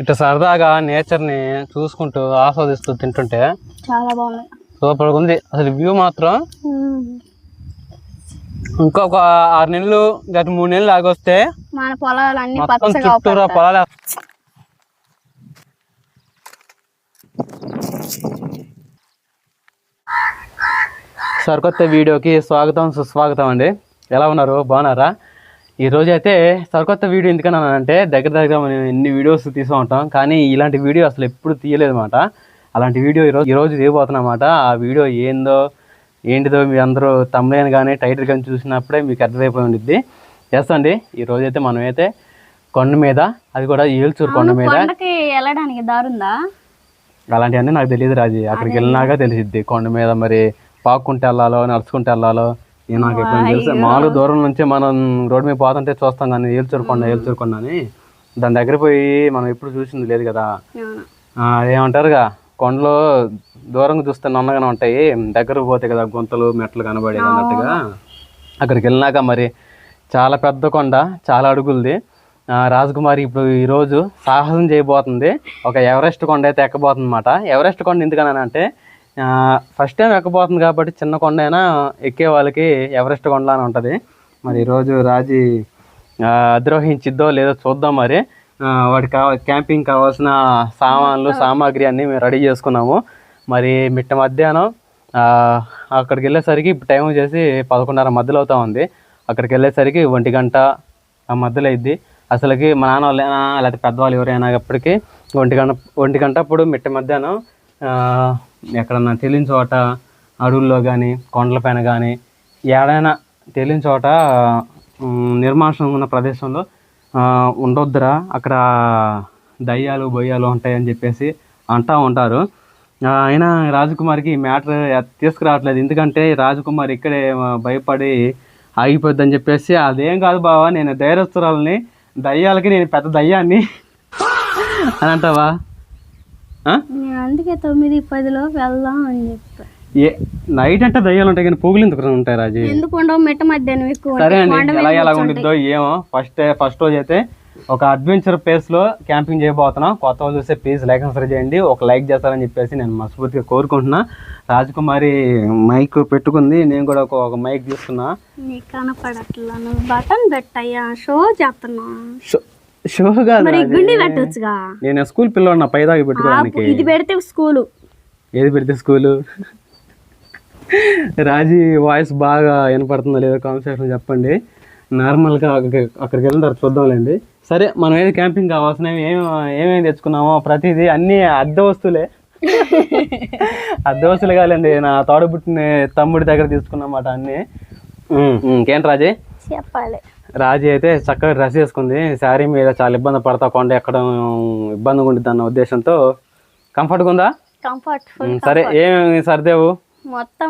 ఇట్లా సరదాగా నేచర్ని చూసుకుంటూ ఆస్వాదిస్తూ తింటుంటే చాలా బాగుంది, సూపర్గా ఉంది అసలు. వ్యూ మాత్రం ఇంకొక 6 నెలలు గత 3 నెలలు ఆగొస్తే మన పొలాలన్నీ మొత్తం చుట్టూరా పొలాలు. సరికొత్త వీడియోకి స్వాగతం సుస్వాగతం అండి. ఎలా ఉన్నారు, బాగున్నారా? ఈరోజు అయితే సరికొత్త వీడియో ఎందుకన్నానంటే దగ్గర మనం ఎన్ని వీడియోస్ తీస్తూ ఉంటాం, కానీ ఇలాంటి వీడియో అసలు ఎప్పుడు తీయలేదు అన్నమాట. అలాంటి వీడియో ఈరోజు తీయబోతున్నా అన్నమాట. ఆ వీడియో ఏంటిదో మీ అందరూ తమ్ముళ్ళని కానీ టైటిల్ కానీ చూసినప్పుడే మీకు అర్థమైపోయి ఉండిద్ది. చేస్తండి. ఈరోజు అయితే మనమైతే కొండ మీద, అది కూడా ఏల్చూరు కొండ మీద. వెళ్ళడానికి దారుందా? అలాంటివన్నీ నాకు తెలియదు రాజీ, అక్కడికి వెళ్ళినాక తెలిసిద్ది. కొండ మీద మరి పాక్కుంటే వెళ్ళాలో నడుచుకుంటే వెళ్ళాలో నాకు ఎప్పుడు తెలుసు. మామూలు దూరం నుంచి మనం రోడ్డు మీద పోతుంటే చూస్తాం, కానీ ఏల్చూరు కొండ అని దాని దగ్గర పోయి మనం ఎప్పుడు చూసింది లేదు కదా. అదేమంటారుగా, కొండలో దూరంగా చూస్తే నన్నగానే ఉంటాయి, దగ్గరకు పోతే కదా గుంతలు మెట్లు కనబడేది అన్నట్టుగా. అక్కడికి వెళ్ళినాక మరి చాలా పెద్ద కొండ, చాలా అడుగులది. రాజకుమారి ఇప్పుడు ఈరోజు సాహసం చేయబోతుంది. ఒక ఎవరెస్ట్ కొండ అయితే ఎక్కబోతుంది అన్నమాట. ఎవరెస్ట్ కొండ ఎందుకనంటే ఫస్ట్ టైం ఎక్కబోతుంది కాబట్టి చిన్న కొండ అయినా ఎక్కే వాళ్ళకి ఎవరెస్ట్ కొండ అని ఉంటుంది. మరి ఈరోజు రాజీ అధిరోహించిద్దో లేదో చూద్దాం. మరి వాటికి క్యాంపింగ్ కావాల్సిన సామాగ్రి అన్నీ మేము రెడీ చేసుకున్నాము. మరి మిట్ట మధ్యాహ్నం అక్కడికి వెళ్ళేసరికి ఇప్పుడు టైం వచ్చేసి 11:30 మధ్యలో అవుతా ఉంది. అక్కడికి వెళ్ళేసరికి 1 గంట ఆ మధ్యలో అయింది. అసలుకి మా నాన్న వాళ్ళైనా లేకపోతే పెద్దవాళ్ళు ఎవరైనా అప్పటికి 1 గంట అప్పుడు మిట్ట మధ్యాహ్నం ఎక్కడన్నా తెలియని చోట అడవుల్లో కానీ కొండలపైన కానీ ఏడైనా తెలియని చోట నిర్మానుషంగా ఉన్న ప్రదేశంలో ఉండొద్దురా, అక్కడ దయ్యాలు బొయ్యాలు ఉంటాయని చెప్పేసి అంటూ ఉంటారు. అయినా రాజకుమారికి ఈ మ్యాటర్ తీసుకురావట్లేదు. ఎందుకంటే రాజకుమారి ఇక్కడే భయపడి ఆగిపోద్ది అని చెప్పేసి, అదేం కాదు బావా, నేను ధైర్యస్తురాలని, దయ్యాలకి నేను పెద్ద దయ్యాన్ని అని అంటావా? అందుకే 9-10 వెళ్దాం అని చెప్పా. నైట్ అంటే దయ్యాలు ఉంటాయి కానీ పోగులు ఎందుకు ఉంటాయి రాజీ? ఎందుకు ఉండవు, మిట్ట మధ్యాహ్నం ఎక్కువ. సరే అండి, ఎలా ఉండిద్దో ఏమో. ఫస్ట్ రోజు అయితే ఒక అడ్వెంచర్ ప్లేస్లో క్యాంపింగ్ చేయబోతున్నాం. కొత్త వాళ్ళు చూస్తే ప్లీజ్ లైక్ అండ్ షేర్ చేయండి, ఒక లైక్ చేస్తారని చెప్పేసి నేను మనస్ఫూర్తిగా కోరుకుంటున్నా. రాజకుమారి మైక్ పెట్టుకుంది, నేను కూడా ఒక మైక్ తీసుకున్నా. నీకు కనపడట్లా, నువ్వు బటన్ పెట్టయ్యా, షో చేస్తున్నా. షో కాదు, గుండి పెట్టొచ్చుగా. నేను స్కూల్ పిల్లలు నా పైదాగి పెట్టుకోవడానికి. ఇది పెడితే స్కూలు, ఏది పెడితే స్కూలు? రాజీ వాయిస్ బాగా వినపడుతుందో లేదో కామెంట్ సెక్షన్లో చెప్పండి. నార్మల్గా అక్కడికి వెళ్ళిన తర్వాత చూద్దాంలేండి. సరే, మనం ఏది క్యాంపింగ్ కావాల్సినవి ఏమేమి తెచ్చుకున్నామో ప్రతిదీ అన్నీ అద్దె వస్తువులే. అద్దె వస్తువులే కాదండి, నా తోడబుట్టిన తమ్ముడి దగ్గర తీసుకున్నమాట అన్నీ. ఇంకేంటి రాజీ చెప్పాలి. రాజీ అయితే చక్కగా డ్రెస్ చేసుకుంది. శారీ మీద చాలా ఇబ్బంది పడతా, కొండ ఎక్కడం ఇబ్బందిగా ఉంటుంది అన్న ఉద్దేశంతో. కంఫర్ట్గా ఉందా? కంఫర్ట్. సరే, ఏమేమి సర్దేవు? మొత్తం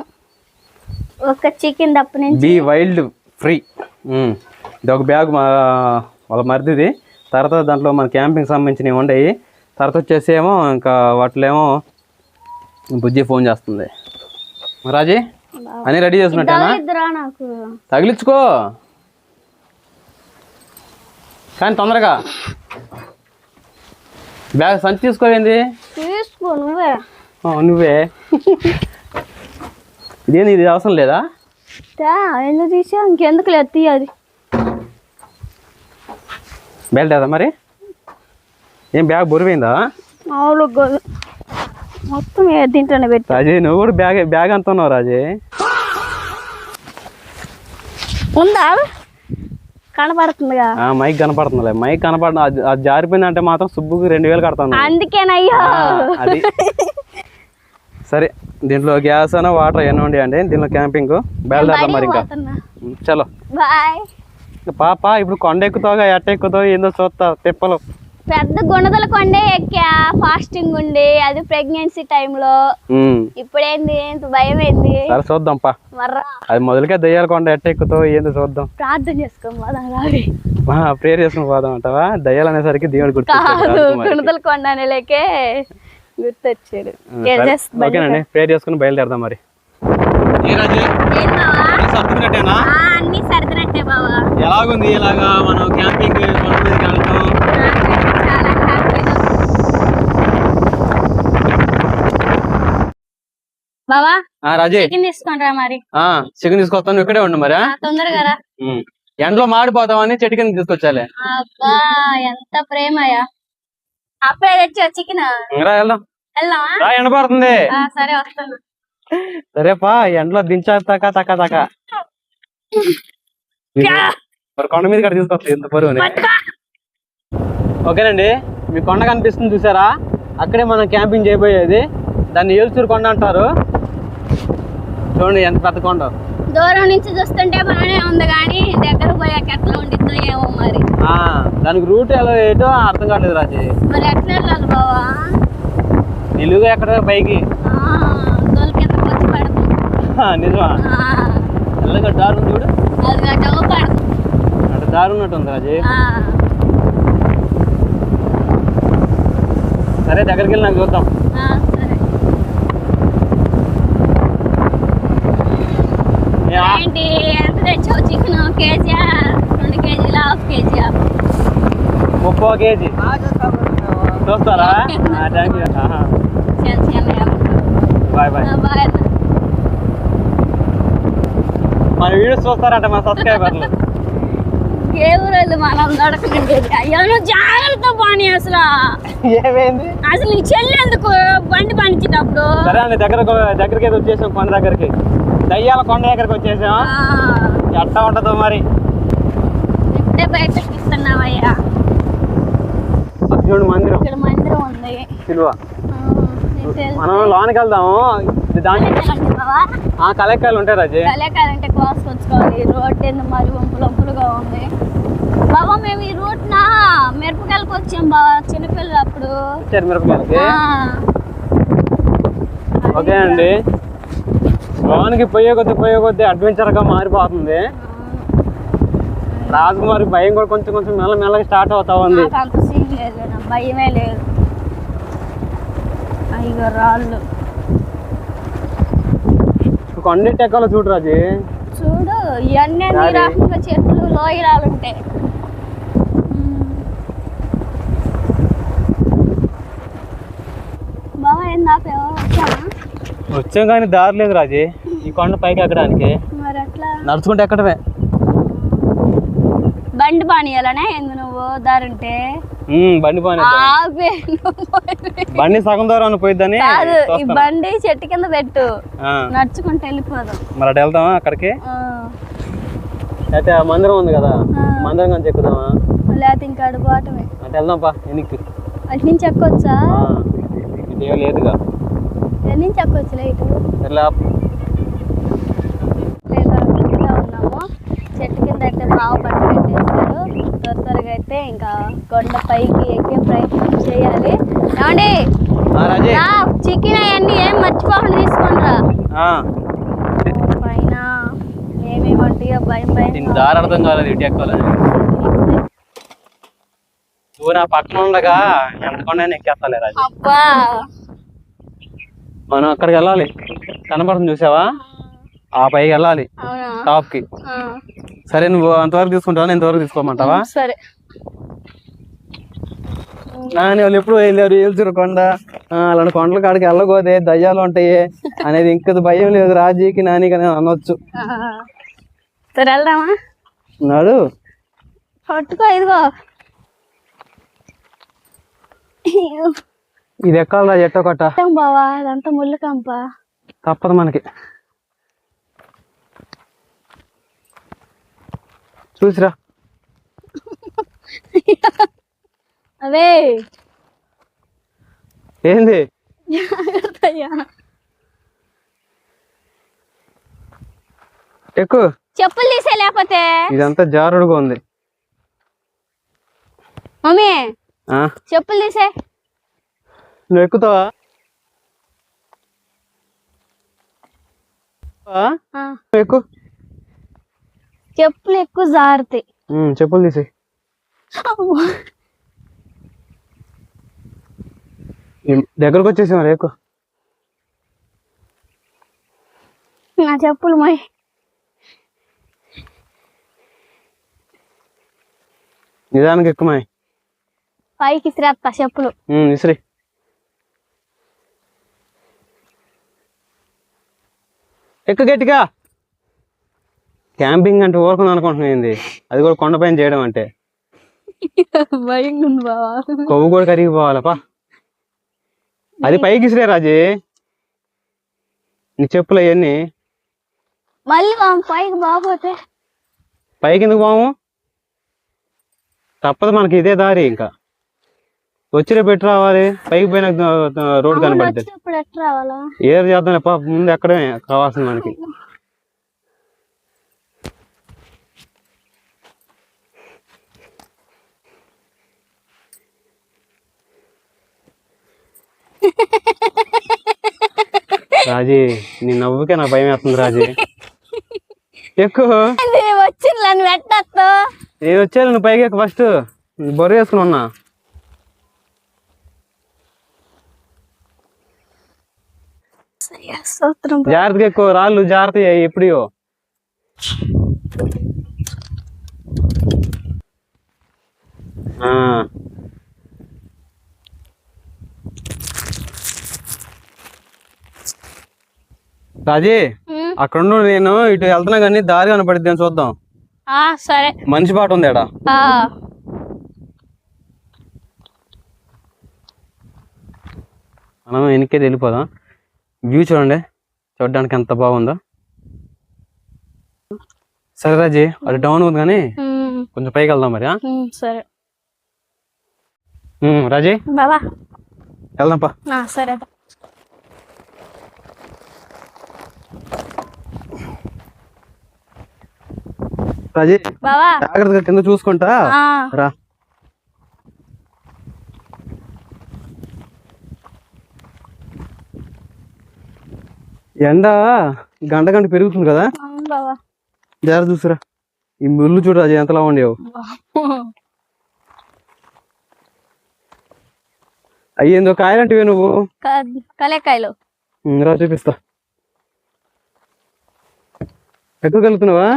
ఒక చికెన్ తప్ప నుంచి బీ వైల్డ్ ఫ్రీ. ఇది ఒక బ్యాగ్ వాళ్ళ మరిదిది. తర్వాత దాంట్లో మన క్యాంపింగ్ సంబంధించినవి ఉండయి. తర్వాత వచ్చేసి ఏమో ఇంకా వాటిలో ఏమో బుజ్జి ఫోన్ చేస్తుంది. రాజీ అన్నీ రెడీ చేసుకున్నట్టేనా? నాకు తగిలించుకో కానీ తొందరగా. బ్యాగ్ సంచి తీసుకోవేంది? తీసుకో నువ్వే. నువ్వే ఇదేంది, ఇది అవసరం లేదా? ఎందుకు తీసా? ఇంకెందుకు లేదు, తీయాలి. బెల్ట్ కదా మరి? ఏం బ్యాగ్ బొరిపోయిందా? మొత్తం దీంట్లోనే పెట్టి. రాజీ నువ్వు కూడా బ్యాగ్ అంత ఉన్నావు రాజీ. ఉందా? కనపడుతుందిగా మైక్ కనపడుతుందిలే. మైక్ కనపడుతుంది, అది జారిపోయిందంటే మాత్రం సుబ్బుకి 2000 కడతాను. అందుకేనయ్యా అది. సరే, దీంట్లో గ్యాస్ అయినా వాటర్ అయినా అండి. దీంట్లో క్యాంపింగ్ బయలుదేరదాం మరి. ఇంకా చలో బాయ్. పాప ఇప్పుడు కొండ ఎక్కుతావుగా, ఎట్ట ఎక్కుతావు ఏందో చూస్తా. తిప్పలు పెద్ద గుణదల కొండే ఎక్కా, ఫాస్టింగ్ ఉండి, అది ప్రెగ్నెన్సీ టైంలో. ఇప్పుడేంది ఎంత భయం ఏంది? సరే చూద్దాం పా. అది మొదలుగా దయ్యాల కొండ ఎట్ట ఎక్కుతావు ఏందో చూద్దాం. ప్రార్థన చేసుకోం, ప్రేయర్ చేసుకుని పోదాం అంటావా? దయ్యాలు అనేసరికి దేవుడు గుర్తు, గుణదల కొండ అనేలేకే గుర్తొచ్చాడు. ఓకేనండి, ప్రేయర్ చేసుకుని బయలుదేరదాం మరి. అన్ని సర్దినట్టే బావా. ఎలాగుంది ఇలాగా మనం క్యాంపింగ్? బావా రాజీ చికెన్ తీసుకుంటా మరి. చికెన్ తీసుకొస్తాను, ఇక్కడే ఉండు మరి. తొందరగా రా. ఎండలో మాడిపోతామని చెట్టు కింద తీసుకొచ్చాలే. అబ్బా ఎంత ప్రేమయ్యా. అప్పుడే తెచ్చా చికెన్. వెళ్దాం. వెళ్దామా? ఎండ పడుతుంది. సరే వస్తాను. సరేపా, ఎండలో దించాక తక్క తక్క మరి కొండ మీద కూడా తీసుకొస్తా ఎంత పరువు. ఓకేనండి, మీ కొండ కనిపిస్తుంది చూసారా, అక్కడే మనం క్యాంపింగ్ చేయబోయేది. దాన్ని ఏల్చూరు కొండ అంటారు. చూడండి ఎంత పెద్ద కొండ. దూరం నుంచి చూస్తుంటే బాగానే ఉంది కానీ దగ్గర పోయాక ఎట్లా ఉండిద్దో ఏమో మరి. దానికి రూట్ ఎలా ఏటో అర్థం కావట్లేదు రాజీ. మరి ఎట్లా వెళ్ళాలి బావా? నిలువుగా ఎక్కడ పైకి తోలు కిందకి వచ్చి పడతాం. నిజమా? ఎల్లగా దారు చూడు, అది గట్టవ పడతాం. అటు దారు ఉన్నట్టు ఉంది రాజీ. సరే దగ్గరికి వెళ్ళి నాకు చూద్దాం. సరే. ఏంటి ఎంత తెచ్చావు చికెన్? కేజీయా, 2 కేజీలా, 1/2 కేజీయా? 30 కేజీ చూస్తారా? Thank you. Bye bye. మన వీడియోస్ చూస్తారంట మా సబ్స్క్రైబర్లు. ఏ ఊరోళ్ళు మనం దొరకనండి. అయ్యో నువ్వు జాగ్రత్త పాని. అసలు ఏమైంది? అసలు నీ చెల్లి ఎందుకు బండి పండించేటప్పుడు? సరే అండి, దగ్గరికి వచ్చేసాం. కొండ దగ్గరికి, దయ్యాల కొండ దగ్గరికి వచ్చేసాం. ఎట్టా ఉంటుందో మరి. ఇప్పుడే బయటకి ఇస్తున్నావయ్యా. చూడు మందిరం, ఇక్కడ మందిరం ఉంది. సిలువ. మనం లోనికి వెళ్దాము. కలెక్కాయలు ఉంటాయి రాజీ. కలెక్కాలంటే కోసుకొచ్చుకోవాలి. రోడ్ ఎందుకు మరి వంపులుగా ఉంది బాబా. మేము ఈ రూట్ నా మిరపకాయలకు వచ్చాం బాబా, చిన్నపిల్లలు అప్పుడు. మిరపకాయలకి. ఓకే అండి, లోనికి పోయే కొద్ది అడ్వెంచర్ గా మారిపోతుంది. రాజకుమారి భయం కూడా కొంచెం మెల్లగా స్టార్ట్ అవుతా ఉంది. అంత సీన్ లేదు, భయమే లేదు. అయ్యో రాళ్ళు. కొండెట్టి ఎక్కాలో చూడు రాజీ. చూడు ఇవన్నీ అన్ని రకంగా చెట్లు, లోయరాలు ఉంటాయి. బాబా ఏందాక వచ్చాం కానీ దారి లేదు రాజీ ఈ కొండ పైకి ఎక్కడానికి. మరి అట్లా నడుచుకుంటే ఎక్కడమే. బండి పానీయాలనే ఎందు నువ్వు దారుంటే బండి బండి సగం దూరం పోయిద్దని. ఈ బండి చెట్టు కింద పెట్టు, నడుచుకుంటూ వెళ్ళిపోదాం. మరి అటు వెళ్దామా అక్కడికి? అయితే ఆ మందిరం ఉంది కదా, మందిరం కానీ ఎక్కుదామా? లేకపోతే ఇంకా అడుగుపోవటమే. అటు వెళ్దాం పా. ఎనికి అటు నుంచి ఎక్కొచ్చా? ఇటు లేదుగా. ఎన్ని నుంచి ఎక్కొచ్చులే ఇటు. ఉన్నాము చెట్టు కింద అయితే బాగా పట్టు పెట్టేస్తారు. త్వరగా అయితే ఇంకా కొండ పైకి ఎక్కే ప్రయత్నం చేయాలి. ఏమండి చికెన్ అవన్నీ ఏం మర్చిపోకుండా తీసుకోండిరా. పైన ఏమేమంటాయో భయం దారి అర్థం కాలేదు ఇటు ఎక్కాలని. నువ్వు నా పక్కన ఉండగా ఎంత కొండ ఎక్కేస్తాలే రాజు. అబ్బా మనం అక్కడికి వెళ్ళాలి, కనపడుతుంది చూసావా? ఆ పైకి వెళ్ళాలి టాప్ కి. సరే నువ్వు అంతవరకు తీసుకుంటావా, నేను ఇంతవరకు తీసుకోమంటావా? సరే. నాని వాళ్ళు ఎప్పుడు వెళ్ళారు ఏల్చూరు కొండ, అలాంటి కొండల కాడికి వెళ్ళకూడదే దయ్యాలు ఉంటాయి అనేది ఇంకది భయం లేదు రాజీకి, నానికి అని అనొచ్చు. సరే వెళ్దామా? నాడు పట్టుకో, ఇదిగో ఇది ఎక్కాలి రాజు ఎట్టో కట్ట. బావా అదంతా ముళ్ళు కంప, తప్పదు మనకి. చూసిరా అవే ఏంది ఎక్కువ చెప్పులు తీసే, లేకపోతే ఇదంతా జారుడుగా ఉంది. మమ్మీ చెప్పులు తీసే. నువ్వు ఎక్కుతావా? ఎక్కువ చెప్పులు ఎక్కువ జారుతాయి. చెప్పులు తీసే. దగ్గరకు వచ్చేసి మరి ఎక్కువ. నా చెప్పులు మై నిదానికి ఎక్కువ మై. పైకి ఇసిరేస్తా చెప్పులు. ఇసిరి. ఎక్కు గట్టిగా. క్యాంపింగ్ అంటే ఊరుకుంది అనుకుంటున్నాయింది, అది కూడా కొండపైన చేయడం అంటే భయంగా ఉంది బావా. కొవ్వు కూడా కరిగిపోవాలపా. అది పైకి ఇసిరే రాజీ, నీ చెప్పులు అవన్నీ. మళ్ళీ పైకి బాగోతే పైకి ఎందుకు బాము, తప్పదు మనకి ఇదే దారి. ఇంకా వచ్చిరే పెట్టి రావాలి, పైకి పోయిన రోడ్డు కనబడుతుంది. ఎట్లా రావాలా? ఏది చేద్దాం ముందు ఎక్కడే కావాల్సింది మనకి. రాజీ నీ నవ్వుకే నాకు భయం వేస్తుంది రాజీ. ఎక్కువ వచ్చింది నువ్వు ఎట్టా, నేను వచ్చాను, నువ్వు పైకి ఎక్కువ. ఫస్ట్ బొర్ర వేసుకుని ఉన్నా. జాగ్రత్తగా ఎక్కువ, రాళ్ళు జాగ్రత్త ఎప్పుడు. రాజీ అక్కడ నేను ఇటు వెళ్తున్నా కానీ దారి కనపడిద్ది అని చూద్దాం. సరే. మనిషి బాట ఉంది ఆడ. మనం వెనక్కి వెళ్ళిపోదాం. వ్యూ చూడండి, చూడడానికి ఎంత బాగుందో. సరే రాజీ, అది డౌన్ ఉంది కానీ కొంచెం పైకి వెళ్దాం మరి. సరే రాజీ బాబా వెళ్దాం పా. సరే రాజీ బాబా, జాగ్రత్తగా కింద చూసుకుంటా రా. ఎండ గంట గంట పెరుగుతుంది కదా, జాగ్రత్త చూసురా. ఈ ముళ్ళు చూడు రాజీ ఎంతలా ఉండేవు. అయ్యేందో కాయలంటివే నువ్వు. కలేకాయలు రా చూపిస్తా. ఎక్కడికి వెళ్తున్నావా?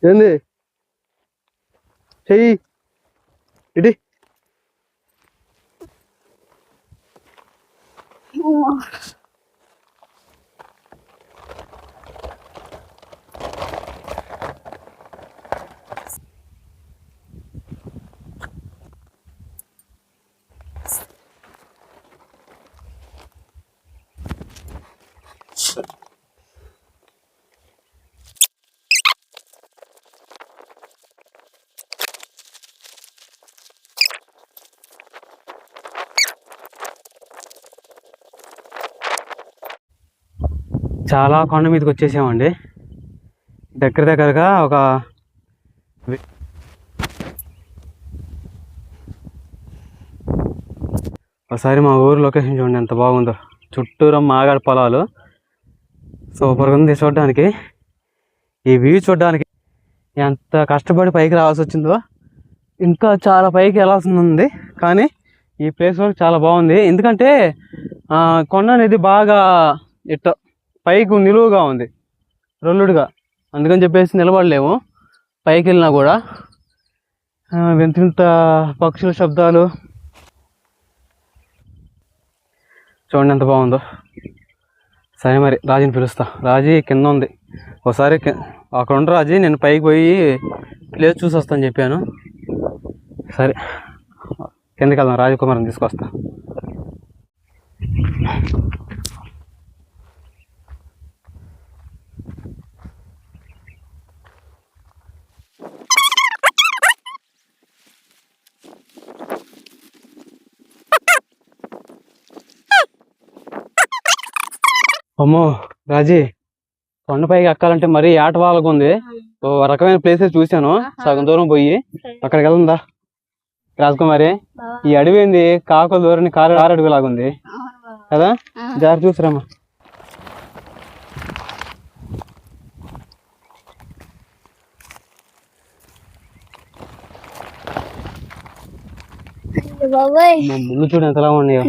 ఏంది చెయ్యి ఇటీ. చాలా కొండ మీదకి వచ్చేసామండి. దగ్గర దగ్గరగా ఒకసారి మా ఊరు లొకేషన్ చూడండి ఎంత బాగుందో. చుట్టూరా మాగాడ పొలాలు, సూపర్గా ఉంది చూడడానికి. ఈ వ్యూ చూడడానికి ఎంత కష్టపడి పైకి రావాల్సి వచ్చిందో, ఇంకా చాలా పైకి వెళ్ళాల్సి ఉంది. కానీ ఈ ప్లేస్ వరకు చాలా బాగుంది, ఎందుకంటే కొండ అనేది బాగా ఇట్ట పైకి నిలువుగా ఉంది, రొల్లుడుగా. అందుకని చెప్పేసి నిలబడలేము. పైకి వెళ్ళినా కూడా వింత పక్షుల శబ్దాలు చూడండి ఎంత బాగుందో. సరే మరి రాజీని పిలుస్తా. రాజీ కింద ఉంది, ఒకసారి అక్కడ ఉండు రాజీ, నేను పైకి పోయి ప్లేస్ చూసి వస్తాను చెప్పాను. సరే కిందకి వెళ్దాం, రాజకుమారిని తీసుకొస్తా. అమ్మో రాజీ, కొండపైకి ఎక్కాలంటే మరీ ఏటవాళ్ళగా ఉంది. ఓ రకమైన ప్లేసెస్ చూశాను, సగం దూరం పోయి అక్కడికి వెళ్దా రాజకుమారి. ఈ అడవి ఏంది, కాకుల దూరం కారడుగు లాగా ఉంది కదా, జారి చూసిరామా. ముందు చూడు ఎంతలా ఉన్నాయో.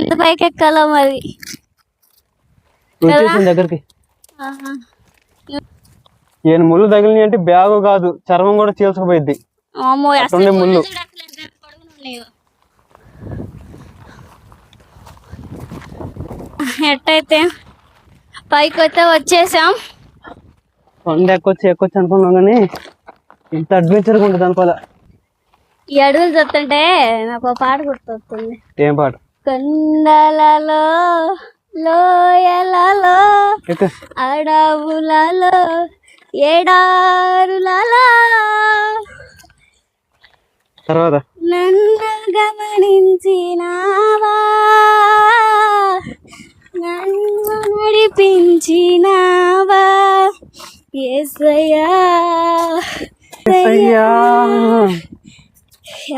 ఎంత పైకి ఎక్కాలో మరి. దగ్గరికి ఏం ముళ్ళు తగిలినాయి అంటే బ్యాగు కాదు, చర్మం కూడా చీల్చుకుపోయింది ముళ్ళు. ఎట్టయితే పైకి అయితే వచ్చేసాం. కొండ ఎక్కొచ్చు అనుకున్నాం కానీ ఇంత అడ్వెంచర్గా ఉంటుంది అనుకోలే. ఈ అడవులు చూస్తుంటే నాకు ఒక పాట గుర్తొస్తుంది. ఏం పాట? కొండలలో లోయలలో అడవులలో ఎడారులలో తర్వాత నన్ను గమనించినావా, నన్ను నడిపించినావా యేసయ్యా.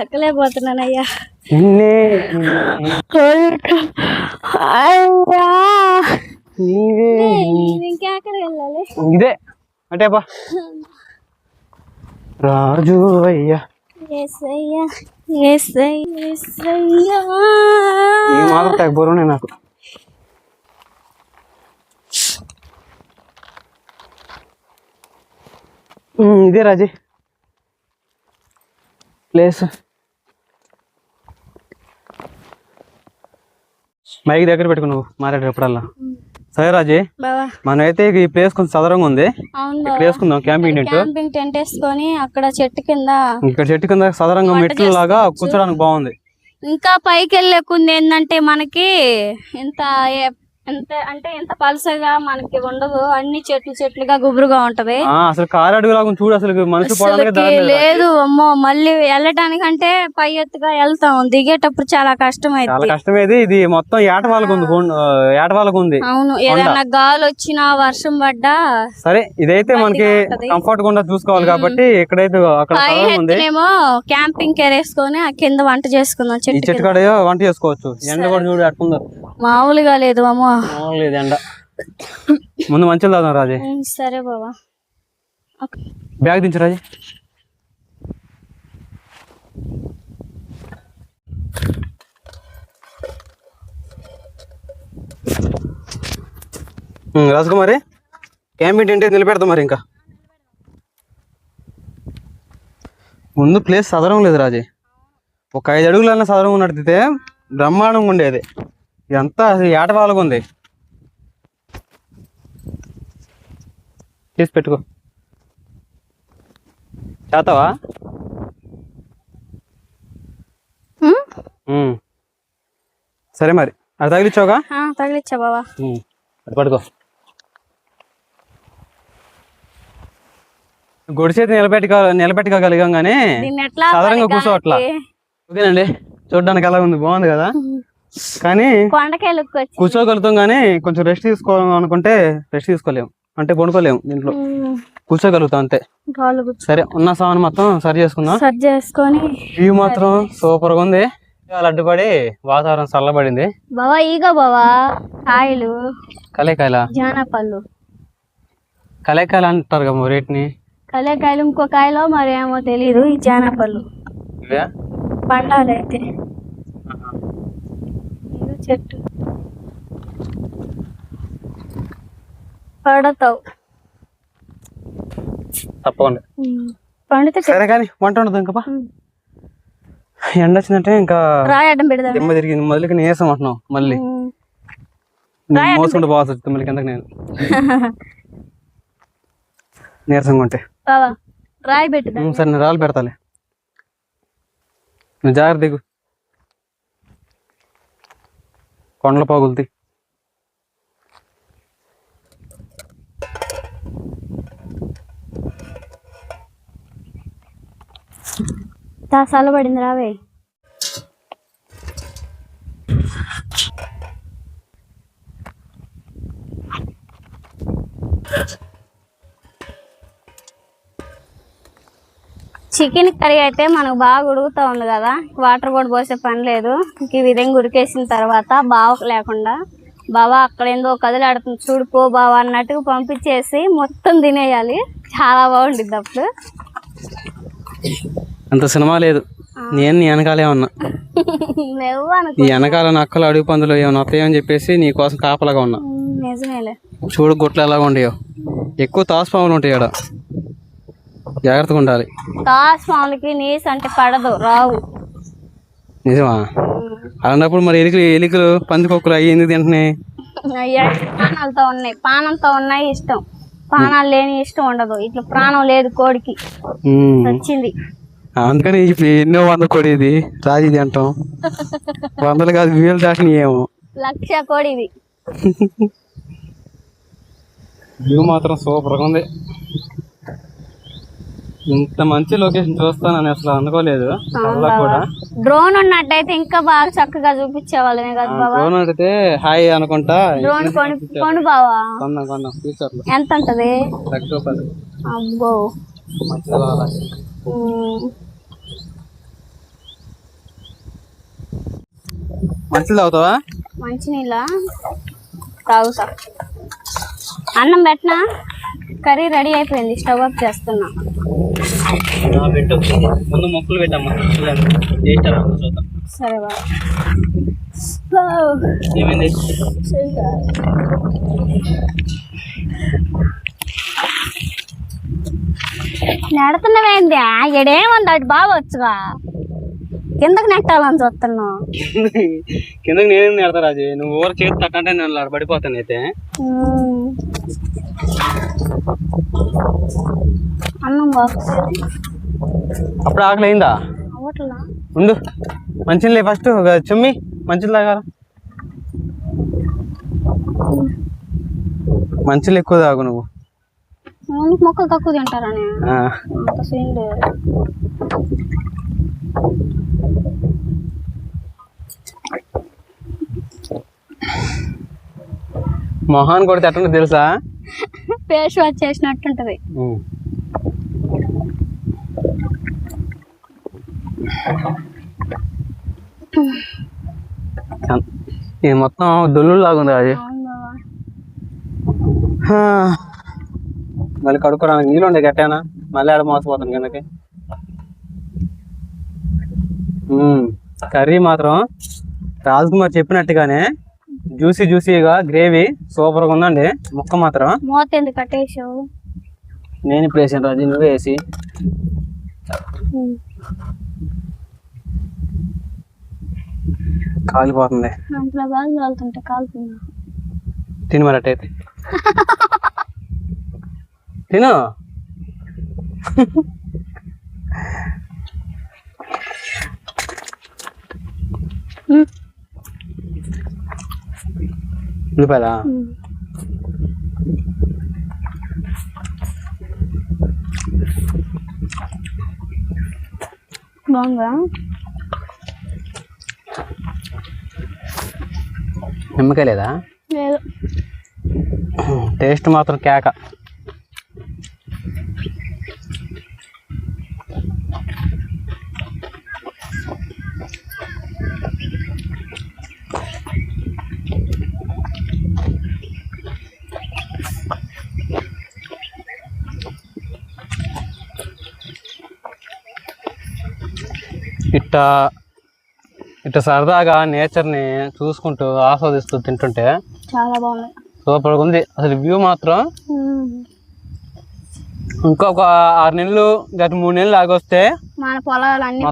ఎక్కలేకపోతున్నానయ్యా. ఇంకెక్కడ వెళ్ళాలి? ఇదే అంటే రాజు అయ్యా. యేసయ్యా యేసయ్యా ఈ మాత్రం తగ్గబోరునే నాకు. ఇదే రాజీ ప్లేస్. మైక్ దగ్గర పెట్టుకో నువ్వు మాట్లాడేటప్పుడల్లా. సరే రాజీ, మనమైతే ఈ ప్లేస్ కొంచెం సదరంగా ఉంది. ఇక్కడ వేసుకుందాం క్యాంపింగ్ టెంట్ వేసుకొని అక్కడ చెట్టు కింద, ఇక్కడ చెట్టు కింద సదరంగా మెట్లు లాగా కూర్చోడానికి బాగుంది. ఇంకా పైకి వెళ్ళేకుంది ఏంటంటే మనకి ఎంత పలసగా మనకి ఉండదు, అన్ని చెట్లుగా గుబురుగా ఉంటది. అసలు కారు అడుగు లాగా చూడు, అసలు మనిషి లేదు. అమ్మో, మళ్ళీ వెళ్ళటానికంటే పై ఎత్తుగా వెళ్తాం, దిగేటప్పుడు చాలా కష్టం అయితే. చాలా కష్టమేది. ఇది మొత్తం ఏటవాళ్ళకు ఉంది. అవును, ఏదైనా గాలి వచ్చినా వర్షం పడ్డా సరే. ఇదైతే మనకి కంఫర్ట్ గా చూసుకోవాలి కాబట్టి ఇక్కడైతే ఏమో క్యాంపింగ్ కేర్ వేసుకొని ఆ కింద వంట చేసుకుందాం. చెట్టు కాడ వంట చేసుకోవచ్చు. ఎండ కూడా చూడు అట్టుందో, మామూలుగా లేదు. అమ్మో లేదు ఎండ. ముందు మంచిగా తాగుదాం రాజీ. సరే బాబా. బ్యాగ్ దించు రాజీ. రాజకుమారి, క్యాంపింగ్ అంటే నిలబెడతాం మరి. ఇంకా ముందు ప్లేస్ సదరం లేదు రాజీ. ఒక 5 అడుగులన్నా సదరం ఉన్నట్టయితే బ్రహ్మాండంగా ఉండేది. ఇదంతా ఏటవాళ్ళగా ఉంది. తీసి పెట్టుకో. చేస్తావా? సరే మరి. అది తగిలిచ్చావుగా? తగిలిచ్చా బాబా. అది పడుకో. గొడిచేతి నిలబెట్టుకోగలిగానే సాధారణంగా కూర్చోవట్లా. ఓకేనండి, చూడడానికి ఎలా ఉంది? బాగుంది కదా? కానీ కూర్చోగలుగుతాం, కానీ కొంచెం రెస్ట్ తీసుకోవాలనుకుంటే రెస్ట్ తీసుకోలేము, అంటే పడుకోలేము. దీంట్లో కూర్చోగలుగుతాం అంతే. సరే, ఉన్న సామాన్ మొత్తం సరి చేసుకుందాం. వ్యూ మాత్రం సూపర్ గా ఉంది. అడ్డుపడి వాతావరణం చల్లబడింది. బావా ఈగ బావా కాయలు కలేకాయల జానపళ్ళు కలేకాయలు అంటారు కదా రేట్ని. కలేకాయలు ఇంకో కాయలో మరి ఏమో తెలీదు. ఈ జానపళ్ళు పండాలి అయితే. చెట్టు పడతావు తప్పకుండా. పండితే సరే కానీ వంట ఉండదు. ఇంకా ఎండ వచ్చిందంటే ఇంకా రాయడం పెడదాం. దిమ్మ తిరిగింది. మొదలుకి నీరసం అంటున్నావు. మళ్ళీ మోసుకుంటూ పోవాల్సి వచ్చింది మళ్ళీ కిందకి. నేను నీరసంగా ఉంటే రాయి పెట్టుదా. సరే, నేను రాళ్ళు పెడతాలే, నువ్వు జాగ్రత్త దిగు. కొండల పగులుతాయి. చల్లబడింది రావే. చికెన్ కర్రీ అయితే మనకు బాగా ఉడుకుతూ ఉంది కదా, వాటర్ కూడా పోసే పని లేదు. ఇంక ఈ విధంగా ఉడికేసిన తర్వాత బావ లేకుండా బావా అక్కడ ఏందో కదిలాడుతుంది చూడుకో బావా అన్నట్టుగా పంపించేసి మొత్తం తినేయాలి. చాలా బాగుండిద్ది అప్పుడు. అంత సినిమా లేదు. నేను నీ వెనకాలే ఉన్నా. ఈ వెనకాల నక్కలు అడుగు పందులు ఏమైనా వస్తాయని చెప్పేసి నీ కోసం కాపలాగా ఉన్నా. నిజమేలే. చూడు గుట్లు ఎలాగ ఉండేయో. ఎక్కువ తాసుపాములు ఉంటాయి ఆడ, జాగ్రత్తగా ఉండాలి. తాసుపాములకి నీసు అంటే పడదు, రావు. నిజమా? అలాంటప్పుడు మరి ఎలుకలు పందికొక్కులు అవి ఎందుకు తింటున్నాయి? ప్రాణాలతో ఉన్నాయి, పానంతో ఉన్నాయి ఇష్టం, ప్రాణాలు లేని ఇష్టం ఉండదు. ఇట్లా ప్రాణం లేదు కోడికి వచ్చింది. అందుకని ఎన్నో 100 కోడి ఇది రాజీది అంటాం. 100 కాదు 1000 దాటిని ఏమో 1,00,000 కోడి ఇది. వ్యూ మాత్రం సూపర్గా ఉంది. ఇంత మంచి లొకేషన్ చూస్తానని అసలు అనుకోలేదు. కూడా డ్రోన్ ఉన్నట్టయితే ఇంకా బాగా చక్కగా చూపించేవాళ్ళమే కదా బాబా. డ్రోన్ అంటే హాయ్ అనుకుంటా. డ్రోన్ కొను బావా. కొన్నాం ఫ్యూచర్ లో. ఎంత ఉంటది? 1,00,000 రూపాయలు. అబ్బో మంచిది తాగుతావా? మంచినీళ్ళ తాగుతా. అన్నం పెట్టనా? కర్రీ రెడీ అయిపోయింది, స్టవ్ ఆఫ్ చేస్తున్నా. ముందు మొక్కలు పెట్టమ్మా. సరే బాబా. నెడుతున్నవేంది? ఎడేముంది అటు బాగా వచ్చుగా, కిందకి నెట్టాలని చూస్తున్నావు. కిందకి నేనేం నెడతా రాజు, నువ్వు ఊరు చేతి తట్టంటే నేను పడిపోతాను. అయితే అన్నం బాక్స్ అప్పుడు ఆకలి అయిందా? అవ్వట్లా. ఉండు మంచిలే ఫస్ట్ చుమ్మి మంచిలు తాగాల. మంచిలు ఎక్కువ తాగు నువ్వు. మొక్కలు తక్కువ తింటారని అంత సీన్ లేదు. మొహాన్ కొడితే ఎట్లా తెలుసా? ఫేస్ వాష్ చేసినట్టుంటది. ఇది మొత్తం దొల్లు లాగుంది అది. మళ్ళీ కడుక్కోవడానికి నీళ్ళు ఉండే గట్టానా, మళ్ళీ ఆడ మోసపోతాను కిందకి. కర్రీ మాత్రం రాజ్కుమార్ చెప్పినట్టుగానే జ్యూసీగా గ్రేవీ సూపర్గా ఉందండి. ముక్క మాత్రం మూత ఎందుకు కట్టేసావు? నేను ఇప్పుడు వేసాను రాజు, నువ్వే వేసి. కాలిపోతుంది. తిను మరి అట్టయితే తిను. ఉల్లిపాయలా? బాగుందా? నిమ్మకాయ లేదా? లేదు. టేస్ట్ మాత్రం కేక. ఇట్ట సరదాగా నేచర్ని చూసుకుంటూ ఆస్వాదిస్తూ తింటుంటే చాలా బాగుంది, సూపర్గా ఉంది అసలు. వ్యూ మాత్రం ఇంకొక 6 నెలలు గత 3 నెలలు ఆగొస్తే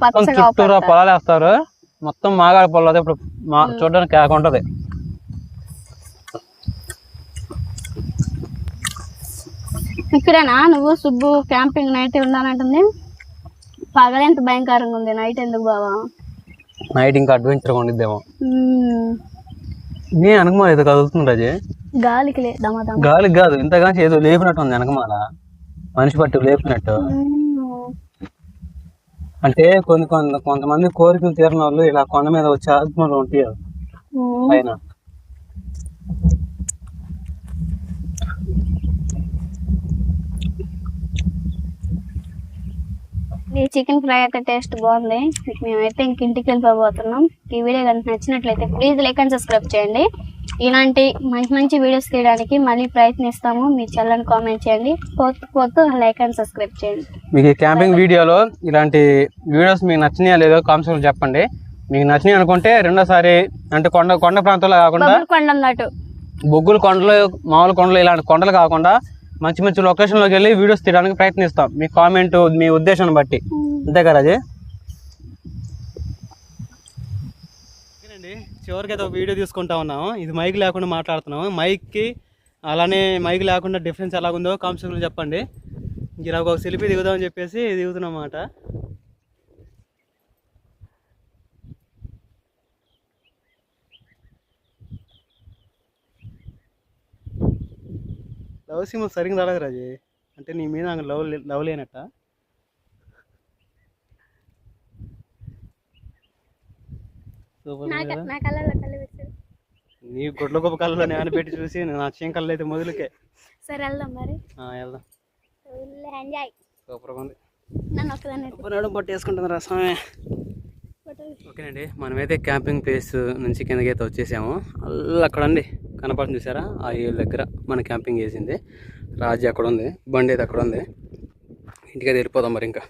మొత్తం చుట్టూరా పొలాలు వేస్తారు. మొత్తం మాగాడ పొలాలు ఇప్పుడు చూడడానికి కాకుంటది. ఇక్కడేనా నువ్వు సుబ్బు క్యాంపింగ్ నైట్ ఉండాలంటుంది? పగలెంత భయంకరంగా ఉంది, నైట్ ఎందుకు బావా? నైట్ ఇంకా అడ్వెంచర్గా ఉండిద్దేమో. నేను వెనకమాల ఏదో కదులుతుంది రాజే. గాలికి గాలికి కాదు, ఇంతగా ఏదో లేపినట్టు ఉంది వెనకమాల, మనిషి పట్టి లేపినట్టు. అంటే కొంతమంది కోరికలు తీరిన వాళ్ళు ఇలా కొండ మీద వచ్చి ఆత్మలు ఉంటాయి పైన. ఈ చికెన్ ఫ్రై అయితే టేస్ట్ బాగుంది. మేమైతే ఇంటికి వెళ్ళిపోతున్నాం. ఈ వీడియో కనుక నచ్చినట్లయితే ప్లీజ్ లైక్ అండ్ సబ్స్క్రైబ్ చేయండి. ఇలాంటి మంచి వీడియోస్ తీయడానికి మళ్ళీ ప్రయత్నిస్తాము. మీ చెల్లని కామెంట్ చేయండి, పోతూ లైక్ అండ్ సబ్స్క్రైబ్ చేయండి. మీకు క్యాంపింగ్ వీడియోలో ఇలాంటి వీడియోస్ మీకు నచ్చినాయా లేదో కామెంట్స్ చెప్పండి. మీకు నచ్చినాయి అనుకుంటే రెండోసారి అంటే కొండ ప్రాంతాల్లో కాకుండా బొగ్గుల కొండలు, మామూలు కొండలు, ఇలాంటి కొండలు కాకుండా మంచి లొకేషన్లోకి వెళ్ళి వీడియోస్ తీయడానికి ప్రయత్నిస్తాం. మీ కామెంట్, మీ ఉద్దేశాన్ని బట్టి. అంతే కదా రాజే? చివరికి అయితే ఒక వీడియో తీసుకుంటా ఉన్నాము. ఇది మైక్ లేకుండా మాట్లాడుతున్నాము. మైక్కి అలానే మైక్ లేకుండా డిఫరెన్స్ ఎలాగుందో కామెంట్స్లో చెప్పండి. ఇలా ఒక సెల్ఫీ దిగుదామని చెప్పేసి దిగుతున్నాం అన్నమాట. లవ్ సింబల్ సరిగ్గా రాలేదు రాజీ. అంటే నీ మీద నాకు లవ్ లేనట్ట. నీ గుడ్ల గొప్ప కళ్ళలో నేను పెట్టి చూసి నా చీం కళ్ళు అయితే మొదలుకే. సరే వెళ్దాం మరి. వెళ్దాం. ఎంజాయ్. సూపర్గా ఉంది. నన్ను ఒక్కదాన్ని పట్టేసుకుంటుంది రసమే. ఓకేనండి, మనమైతే క్యాంపింగ్ ప్లేస్ నుంచి కిందకి అయితే వచ్చేసాము. అక్కడ అండి కనపడుతుంది చూసారా, ఆ ఏళ్ళ దగ్గర మన క్యాంపింగ్ వేసింది. రాజీ అక్కడ ఉంది, బండి అయితే అక్కడ ఉంది. ఇంటికైతే వెళ్ళిపోదాం మరి ఇంకా.